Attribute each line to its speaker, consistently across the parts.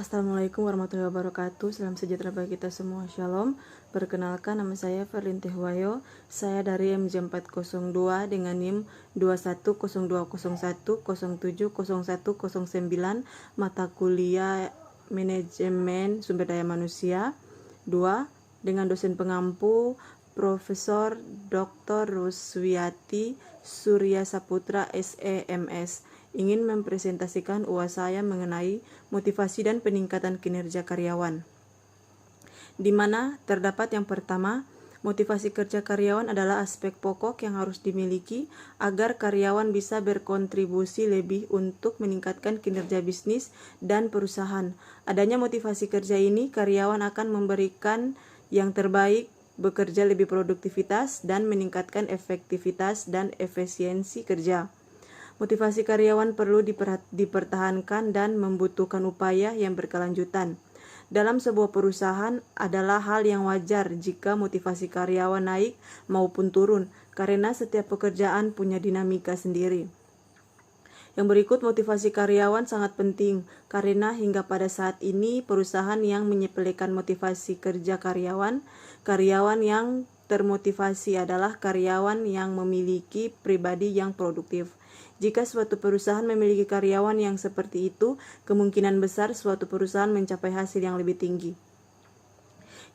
Speaker 1: Assalamualaikum warahmatullahi wabarakatuh. Salam sejahtera bagi kita semua. Shalom. Perkenalkan, nama saya Ferlin Tehwayo. Saya dari MJ402 dengan NIM 210201070109, mata kuliah Manajemen Sumber Daya Manusia 2, dengan dosen pengampu Profesor Dr. Ruswiati Surya Saputra SEMS. Ingin mempresentasikan UAS saya mengenai motivasi dan peningkatan kinerja karyawan, di mana terdapat yang pertama, motivasi kerja karyawan adalah aspek pokok yang harus dimiliki agar karyawan bisa berkontribusi lebih untuk meningkatkan kinerja bisnis dan perusahaan. Adanya motivasi kerja ini, karyawan akan memberikan yang terbaik, bekerja lebih produktivitas, dan meningkatkan efektivitas dan efisiensi kerja. Motivasi karyawan perlu dipertahankan dan membutuhkan upaya yang berkelanjutan. Dalam sebuah perusahaan adalah hal yang wajar jika motivasi karyawan naik maupun turun, karena setiap pekerjaan punya dinamika sendiri. Yang berikut, motivasi karyawan sangat penting, karena hingga pada saat ini perusahaan yang menyepelekan motivasi kerja karyawan yang termotivasi adalah karyawan yang memiliki pribadi yang produktif. Jika suatu perusahaan memiliki karyawan yang seperti itu, kemungkinan besar suatu perusahaan mencapai hasil yang lebih tinggi.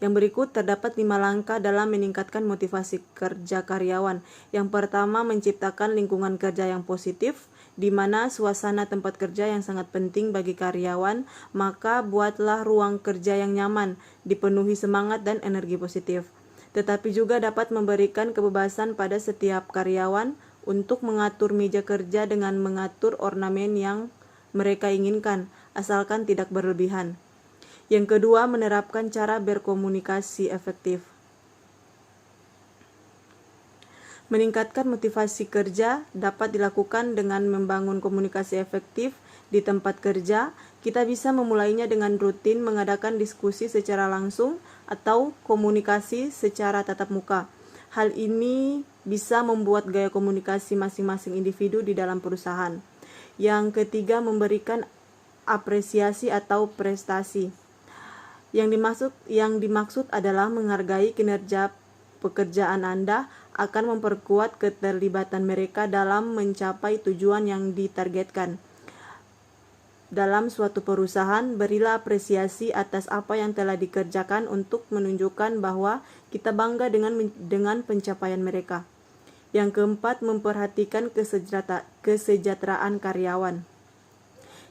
Speaker 1: Yang berikut terdapat 5 langkah dalam meningkatkan motivasi kerja karyawan. Yang pertama, menciptakan lingkungan kerja yang positif, di mana suasana tempat kerja yang sangat penting bagi karyawan, maka buatlah ruang kerja yang nyaman, dipenuhi semangat dan energi positif. Tetapi juga dapat memberikan kebebasan pada setiap karyawan untuk mengatur meja kerja dengan mengatur ornamen yang mereka inginkan, asalkan tidak berlebihan. Yang kedua, menerapkan cara berkomunikasi efektif. Meningkatkan motivasi kerja dapat dilakukan dengan membangun komunikasi efektif di tempat kerja. Kita bisa memulainya dengan rutin mengadakan diskusi secara langsung atau komunikasi secara tatap muka. Hal ini bisa membuat gaya komunikasi masing-masing individu di dalam perusahaan. Yang ketiga, memberikan apresiasi atau prestasi. Yang dimaksud adalah menghargai kinerja pekerjaan Anda akan memperkuat keterlibatan mereka dalam mencapai tujuan yang ditargetkan. Dalam suatu perusahaan, berilah apresiasi atas apa yang telah dikerjakan untuk menunjukkan bahwa kita bangga dengan pencapaian mereka. Yang keempat, memperhatikan kesejahteraan karyawan.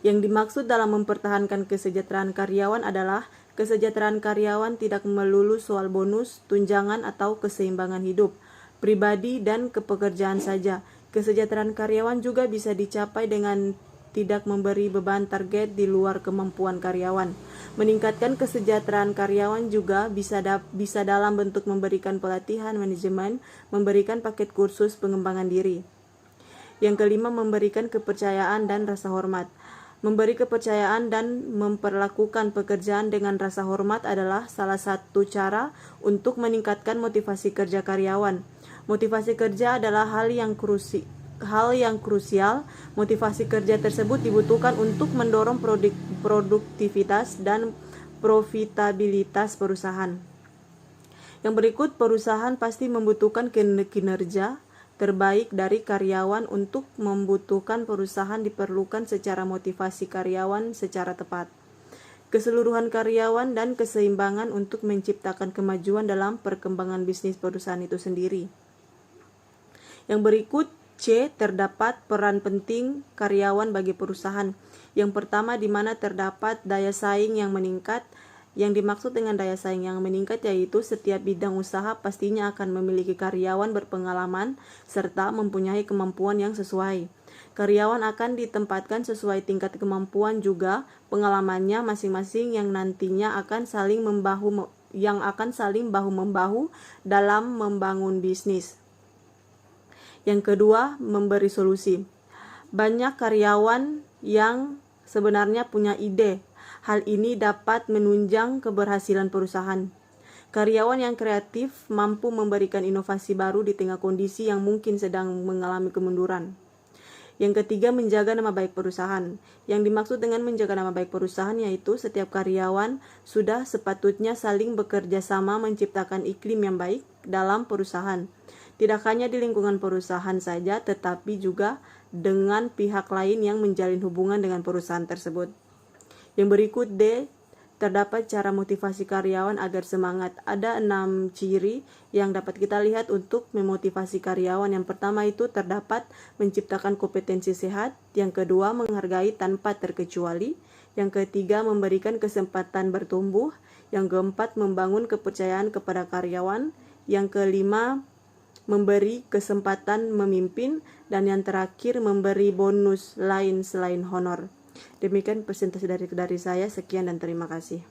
Speaker 1: Yang dimaksud dalam mempertahankan kesejahteraan karyawan adalah kesejahteraan karyawan tidak melulu soal bonus, tunjangan, atau keseimbangan hidup pribadi dan kepekerjaan saja. Kesejahteraan karyawan juga bisa dicapai dengan tidak memberi beban target di luar kemampuan karyawan. Meningkatkan kesejahteraan karyawan juga bisa dalam bentuk memberikan pelatihan manajemen, memberikan paket kursus pengembangan diri. Yang kelima, memberikan kepercayaan dan rasa hormat. Memberi kepercayaan dan memperlakukan pekerjaan dengan rasa hormat adalah salah satu cara untuk meningkatkan motivasi kerja karyawan. Motivasi kerja adalah hal yang krusial. Motivasi kerja tersebut dibutuhkan untuk mendorong produktivitas dan profitabilitas perusahaan. Yang berikut, perusahaan pasti membutuhkan kinerja terbaik dari karyawan. Untuk membutuhkan perusahaan diperlukan secara motivasi karyawan secara tepat, keseluruhan karyawan, dan keseimbangan untuk menciptakan kemajuan dalam perkembangan bisnis perusahaan itu sendiri. Yang berikut, C. Terdapat peran penting karyawan bagi perusahaan. Yang pertama, di mana terdapat daya saing yang meningkat. Yang dimaksud dengan daya saing yang meningkat yaitu setiap bidang usaha pastinya akan memiliki karyawan berpengalaman serta mempunyai kemampuan yang sesuai. Karyawan akan ditempatkan sesuai tingkat kemampuan juga pengalamannya masing-masing yang nantinya akan saling bahu-membahu dalam membangun bisnis. Yang kedua, memberi solusi. Banyak karyawan yang sebenarnya punya ide. Hal ini dapat menunjang keberhasilan perusahaan. Karyawan yang kreatif mampu memberikan inovasi baru di tengah kondisi yang mungkin sedang mengalami kemunduran. Yang ketiga, menjaga nama baik perusahaan. Yang dimaksud dengan menjaga nama baik perusahaan yaitu setiap karyawan sudah sepatutnya saling bekerja sama menciptakan iklim yang baik dalam perusahaan. Tidak hanya di lingkungan perusahaan saja, tetapi juga dengan pihak lain yang menjalin hubungan dengan perusahaan tersebut. Yang berikut D, terdapat cara motivasi karyawan agar semangat. Ada 6 ciri yang dapat kita lihat untuk memotivasi karyawan. Yang pertama itu terdapat menciptakan kompetensi sehat. Yang kedua, menghargai tanpa terkecuali. Yang ketiga, memberikan kesempatan bertumbuh. Yang keempat, membangun kepercayaan kepada karyawan. Yang kelima, memberi kesempatan memimpin. Dan yang terakhir, memberi bonus lain selain honor. Demikian presentasi dari saya. Sekian dan terima kasih.